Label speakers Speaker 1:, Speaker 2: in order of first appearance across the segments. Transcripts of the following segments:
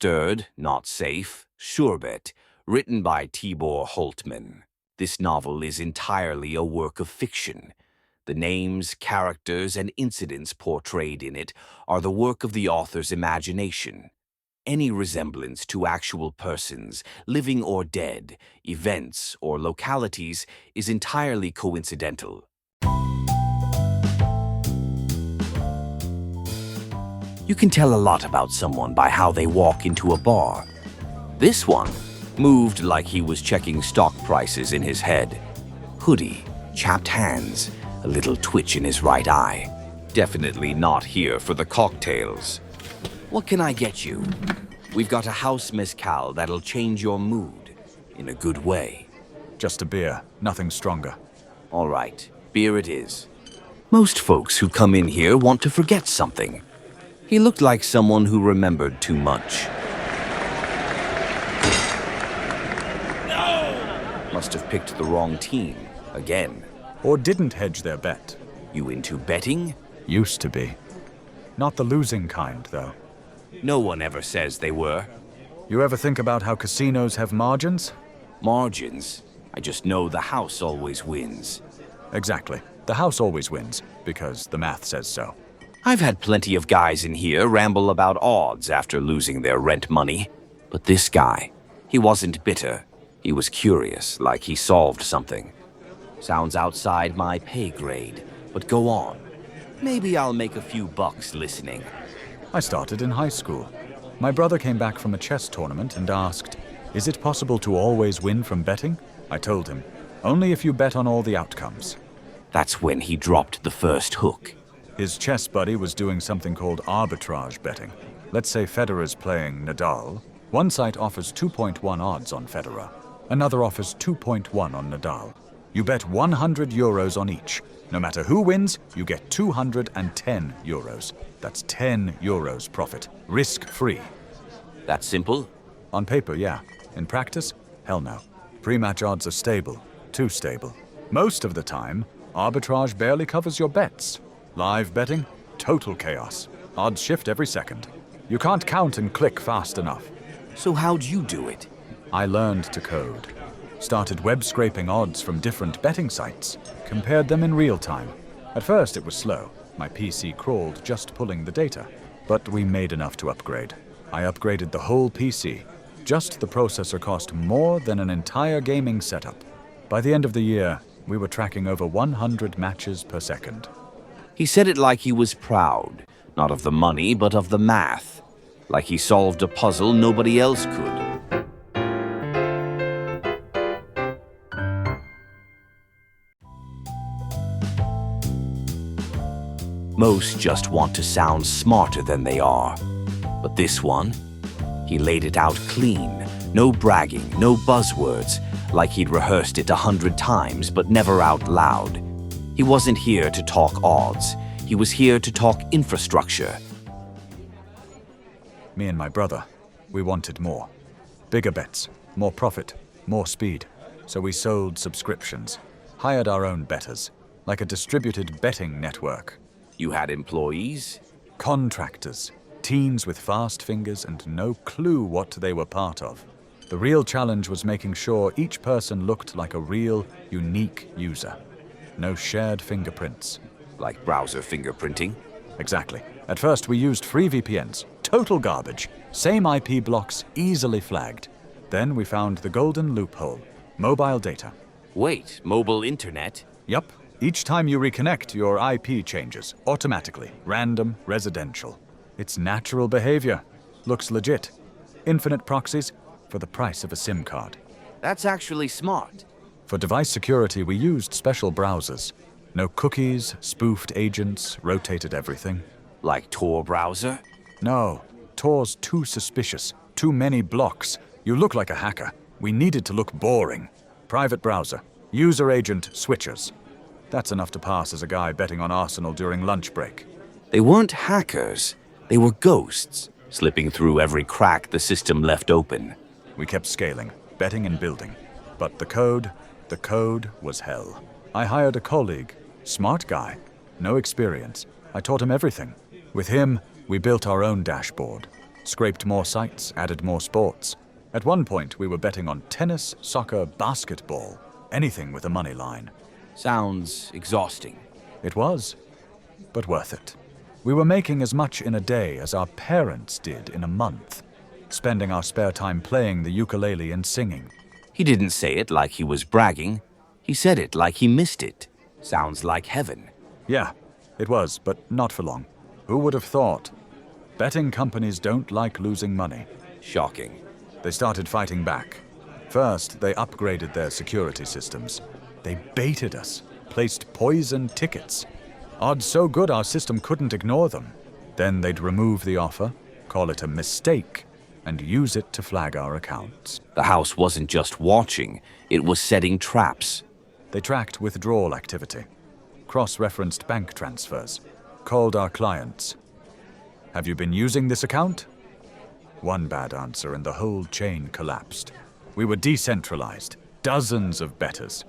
Speaker 1: Stirred, Not Safe, Surebet, written by Tibor Holtman. This novel is entirely a work of fiction. The names, characters, and incidents portrayed in it are the work of the author's imagination. Any resemblance to actual persons, living or dead, events, or localities is entirely coincidental. You can tell a lot about someone by how they walk into a bar. This one moved like he was checking stock prices in his head. Hoodie, chapped hands, a little twitch in his right eye. Definitely not here for the cocktails. What can I get you? We've got a house mezcal that'll change your mood, in a good way.
Speaker 2: Just a beer, nothing stronger.
Speaker 1: All right, beer it is. Most folks who come in here want to forget something. He looked like someone who remembered too much. No! Must have picked the wrong team, again.
Speaker 2: Or didn't hedge their bet.
Speaker 1: You into betting?
Speaker 2: Used to be. Not the losing kind, though.
Speaker 1: No one ever says they were.
Speaker 2: You ever think about how casinos have margins?
Speaker 1: Margins? I just know the house always wins.
Speaker 2: Exactly. The house always wins, because the math says so.
Speaker 1: I've had plenty of guys in here ramble about odds after losing their rent money. But this guy, he wasn't bitter. He was curious, like he solved something. Sounds outside my pay grade, but go on. Maybe I'll make a few bucks listening.
Speaker 2: I started in high school. My brother came back from a chess tournament and asked, "Is it possible to always win from betting?" I told him, "Only if you bet on all the outcomes."
Speaker 1: That's when he dropped the first hook.
Speaker 2: His chess buddy was doing something called arbitrage betting. Let's say Federer's playing Nadal. One site offers 2.1 odds on Federer. Another offers 2.1 on Nadal. You bet 100 euros on each. No matter who wins, you get 210 euros. That's 10 euros profit, risk-free.
Speaker 1: That simple?
Speaker 2: On paper, yeah. In practice, hell no. Pre-match odds are stable, too stable. Most of the time, arbitrage barely covers your bets. Live betting, total chaos. Odds shift every second. You can't count and click fast enough.
Speaker 1: So how'd you do it?
Speaker 2: I learned to code. Started web scraping odds from different betting sites. Compared them in real time. At first it was slow. My PC crawled just pulling the data. But we made enough to upgrade. I upgraded the whole PC. Just the processor cost more than an entire gaming setup. By the end of the year, we were tracking over 100 matches per second.
Speaker 1: He said it like he was proud, not of the money, but of the math. Like he solved a puzzle nobody else could. Most just want to sound smarter than they are. But this one, he laid it out clean. No bragging, no buzzwords, like he'd rehearsed it 100 times, but never out loud. He wasn't here to talk odds. He was here to talk infrastructure.
Speaker 2: Me and my brother, we wanted more. Bigger bets, more profit, more speed. So we sold subscriptions, hired our own bettors, like a distributed betting network.
Speaker 1: You had employees?
Speaker 2: Contractors, teens with fast fingers and no clue what they were part of. The real challenge was making sure each person looked like a real, unique user. No shared fingerprints.
Speaker 1: Like browser fingerprinting?
Speaker 2: Exactly. At first we used free VPNs. Total garbage. Same IP blocks, easily flagged. Then we found the golden loophole. Mobile data.
Speaker 1: Wait, mobile internet?
Speaker 2: Yup. Each time you reconnect, your IP changes. Automatically. Random, residential. It's natural behavior. Looks legit. Infinite proxies for the price of a SIM card.
Speaker 1: That's actually smart.
Speaker 2: For device security, we used special browsers. No cookies, spoofed agents, rotated everything.
Speaker 1: Like Tor browser?
Speaker 2: No. Tor's too suspicious. Too many blocks. You look like a hacker. We needed to look boring. Private browser. User agent switchers. That's enough to pass as a guy betting on Arsenal during lunch break.
Speaker 1: They weren't hackers. They were ghosts, slipping through every crack the system left open.
Speaker 2: We kept scaling, betting and building. But the code was hell. I hired a colleague, smart guy, no experience. I taught him everything. With him, we built our own dashboard. Scraped more sites, added more sports. At one point, we were betting on tennis, soccer, basketball, anything with a money line.
Speaker 1: Sounds exhausting.
Speaker 2: It was, but worth it. We were making as much in a day as our parents did in a month, spending our spare time playing the ukulele and singing.
Speaker 1: He didn't say it like he was bragging. He said it like he missed it. Sounds like heaven.
Speaker 2: Yeah, it was, but not for long. Who would have thought? Betting companies don't like losing money.
Speaker 1: Shocking.
Speaker 2: They started fighting back. First, they upgraded their security systems. They baited us, placed poison tickets. Odds so good our system couldn't ignore them. Then they'd remove the offer, call it a mistake, and use it to flag our accounts.
Speaker 1: The house wasn't just watching, it was setting traps.
Speaker 2: They tracked withdrawal activity, cross-referenced bank transfers, called our clients. Have you been using this account? One bad answer and the whole chain collapsed. We were decentralized, dozens of bettors.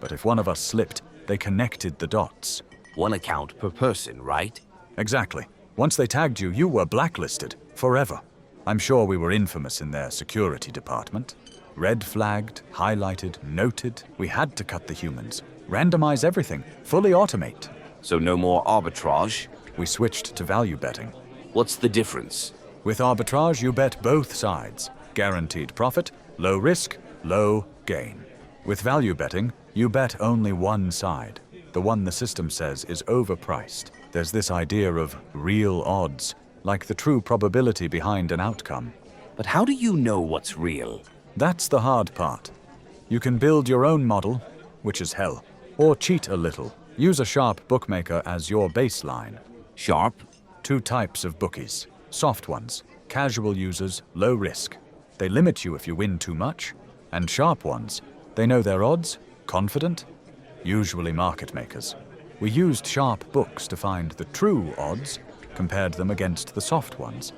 Speaker 2: But if one of us slipped, they connected the dots.
Speaker 1: One account per person, right?
Speaker 2: Exactly. Once they tagged you, you were blacklisted, forever. I'm sure we were infamous in their security department. Red flagged, highlighted, noted. We had to cut the humans. Randomize everything, fully automate.
Speaker 1: So no more arbitrage?
Speaker 2: We switched to value betting.
Speaker 1: What's the difference?
Speaker 2: With arbitrage, you bet both sides. Guaranteed profit, low risk, low gain. With value betting, you bet only one side, the one the system says is overpriced. There's this idea of real odds, like the true probability behind an outcome.
Speaker 1: But how do you know what's real?
Speaker 2: That's the hard part. You can build your own model, which is hell, or cheat a little. Use a sharp bookmaker as your baseline.
Speaker 1: Sharp?
Speaker 2: Two types of bookies. Soft ones, casual users, low risk. They limit you if you win too much. And sharp ones, they know their odds, confident, usually market makers. We used sharp books to find the true odds, compared them against the soft ones.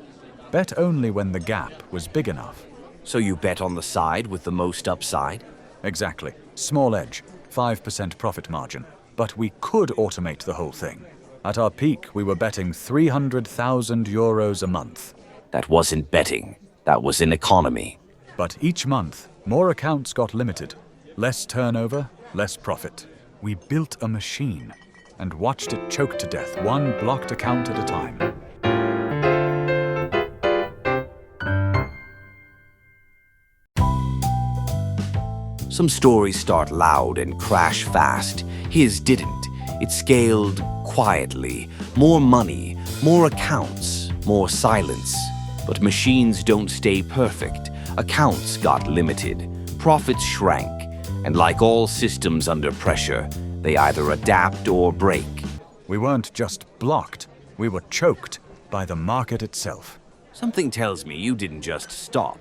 Speaker 2: Bet only when the gap was big enough.
Speaker 1: So you bet on the side with the most upside?
Speaker 2: Exactly. Small edge, 5% profit margin. But we could automate the whole thing. At our peak, we were betting 300,000 euros a month.
Speaker 1: That wasn't betting. That was an economy.
Speaker 2: But each month, more accounts got limited. Less turnover, less profit. We built a machine and watched it choke to death, one blocked account at a time.
Speaker 1: Some stories start loud and crash fast. His didn't. It scaled quietly. More money, more accounts, more silence. But machines don't stay perfect. Accounts got limited. Profits shrank. And like all systems under pressure, they either adapt or break.
Speaker 2: We weren't just blocked. We were choked by the market itself.
Speaker 1: Something tells me you didn't just stop.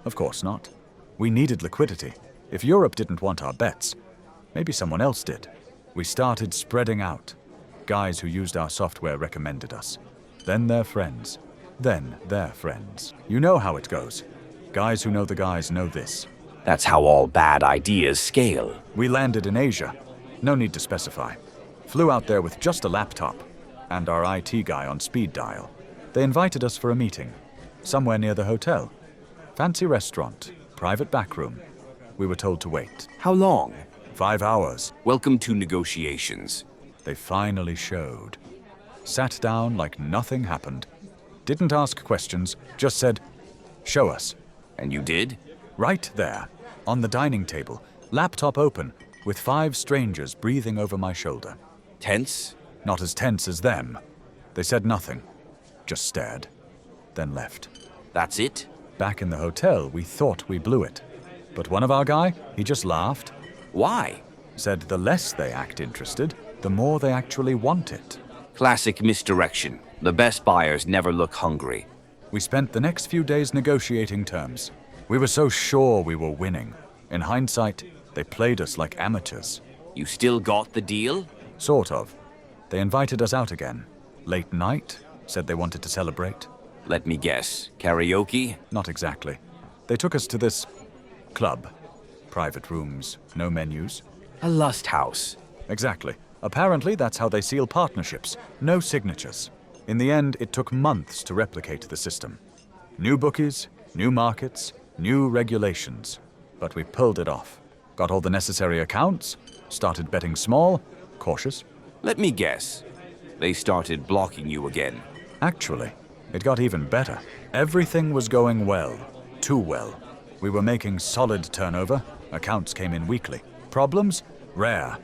Speaker 2: Of course not. We needed liquidity. If Europe didn't want our bets, maybe someone else did. We started spreading out. Guys who used our software recommended us. Then their friends. Then their friends. You know how it goes. Guys who know the guys know this.
Speaker 1: That's how all bad ideas scale.
Speaker 2: We landed in Asia. No need to specify. Flew out there with just a laptop and our IT guy on speed dial. They invited us for a meeting. Somewhere near the hotel. Fancy restaurant. Private back room. We were told to wait.
Speaker 1: How long?
Speaker 2: 5 hours.
Speaker 1: Welcome to negotiations.
Speaker 2: They finally showed. Sat down like nothing happened. Didn't ask questions, just said, "Show us."
Speaker 1: And you did?
Speaker 2: Right there, on the dining table, laptop open, with 5 strangers breathing over my shoulder.
Speaker 1: Tense?
Speaker 2: Not as tense as them. They said nothing, just stared, then left.
Speaker 1: That's it?
Speaker 2: Back in the hotel, we thought we blew it. But one of our guy, he just laughed.
Speaker 1: Why?
Speaker 2: Said the less they act interested, the more they actually want it.
Speaker 1: Classic misdirection. The best buyers never look hungry.
Speaker 2: We spent the next few days negotiating terms. We were so sure we were winning. In hindsight, they played us like amateurs.
Speaker 1: You still got the deal?
Speaker 2: Sort of. They invited us out again. Late night, said they wanted to celebrate.
Speaker 1: Let me guess. Karaoke?
Speaker 2: Not exactly. They took us to this club. Private rooms, no menus.
Speaker 1: A lust house.
Speaker 2: Exactly. Apparently, that's how they seal partnerships. No signatures. In the end, it took months to replicate the system. New bookies, new markets, new regulations. But we pulled it off. Got all the necessary accounts, started betting small, cautious.
Speaker 1: Let me guess. They started blocking you again.
Speaker 2: Actually, it got even better. Everything was going well. Too well. We were making solid turnover. Accounts came in weekly. Problems? Rare.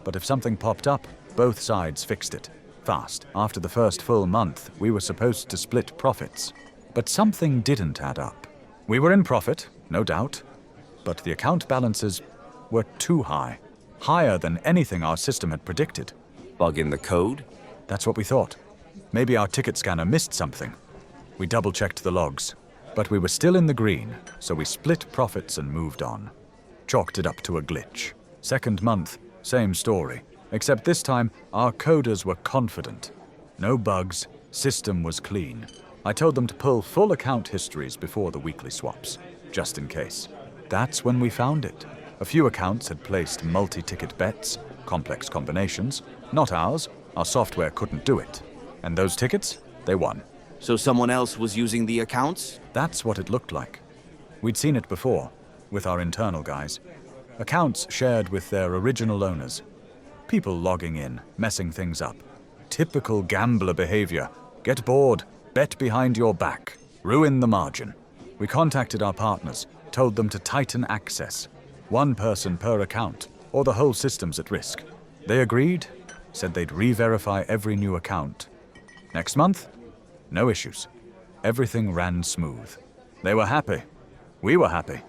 Speaker 2: But if something popped up, both sides fixed it. Fast. After the first full month, we were supposed to split profits. But something didn't add up. We were in profit, no doubt. But the account balances were too high. Higher than anything our system had predicted.
Speaker 1: Bug in the code?
Speaker 2: That's what we thought. Maybe our ticket scanner missed something. We double-checked the logs. But we were still in the green, so we split profits and moved on. Chalked it up to a glitch. Second month, same story. Except this time, our coders were confident. No bugs, system was clean. I told them to pull full account histories before the weekly swaps, just in case. That's when we found it. A few accounts had placed multi-ticket bets, complex combinations. Not ours, our software couldn't do it. And those tickets, they won.
Speaker 1: So someone else was using the accounts?
Speaker 2: That's what it looked like. We'd seen it before, with our internal guys. Accounts shared with their original owners. People logging in, messing things up. Typical gambler behavior. Get bored, bet behind your back, ruin the margin. We contacted our partners, told them to tighten access. One person per account, or the whole system's at risk. They agreed, said they'd re-verify every new account. Next month, no issues. Everything ran smooth. They were happy. We were happy.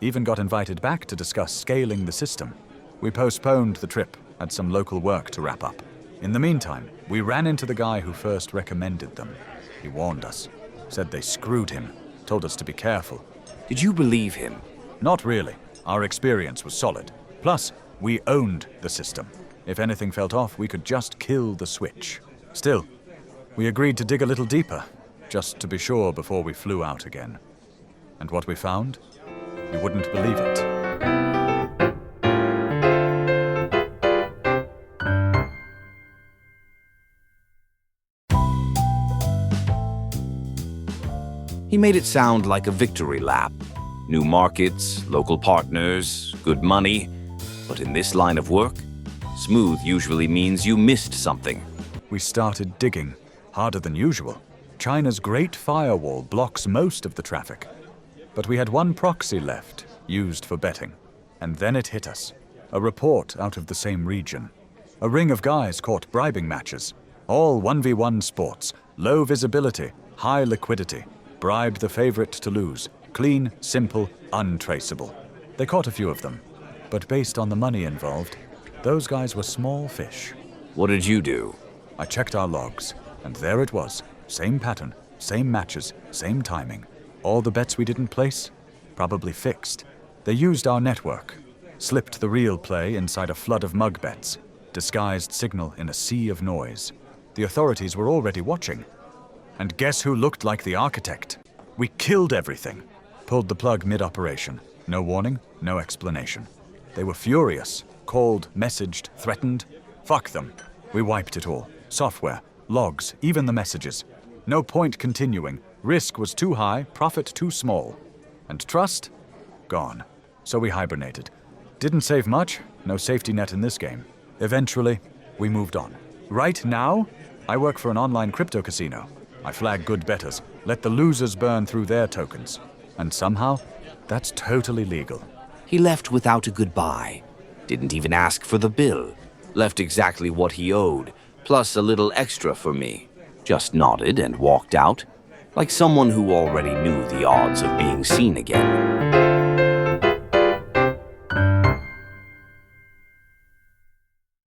Speaker 2: Even got invited back to discuss scaling the system. We postponed the trip, had some local work to wrap up. In the meantime, we ran into the guy who first recommended them. He warned us, said they screwed him, told us to be careful.
Speaker 1: Did you believe him?
Speaker 2: Not really. Our experience was solid. Plus, we owned the system. If anything felt off, we could just kill the switch. Still, we agreed to dig a little deeper, just to be sure before we flew out again. And what we found? You wouldn't believe it.
Speaker 1: He made it sound like a victory lap. New markets, local partners, good money. But in this line of work, smooth usually means you missed something.
Speaker 2: We started digging, harder than usual. China's Great Firewall blocks most of the traffic. But we had one proxy left, used for betting. And then it hit us. A report out of the same region. A ring of guys caught bribing matches. All 1v1 sports, low visibility, high liquidity. Bribed the favorite to lose. Clean, simple, untraceable. They caught a few of them. But based on the money involved, those guys were small fish.
Speaker 1: What did you do?
Speaker 2: I checked our logs, and there it was. Same pattern, same matches, same timing. All the bets we didn't place? Probably fixed. They used our network. Slipped the real play inside a flood of mug bets. Disguised signal in a sea of noise. The authorities were already watching. And guess who looked like the architect? We killed everything. Pulled the plug mid-operation. No warning, no explanation. They were furious. Called, messaged, threatened. Fuck them. We wiped it all. Software, logs, even the messages. No point continuing. Risk was too high, profit too small. And trust? Gone. So we hibernated. Didn't save much, no safety net in this game. Eventually, we moved on. Right now, I work for an online crypto casino. I flag good bettors, let the losers burn through their tokens. And somehow, that's totally legal.
Speaker 1: He left without a goodbye. Didn't even ask for the bill. Left exactly what he owed, plus a little extra for me. Just nodded and walked out, like someone who already knew the odds of being seen again.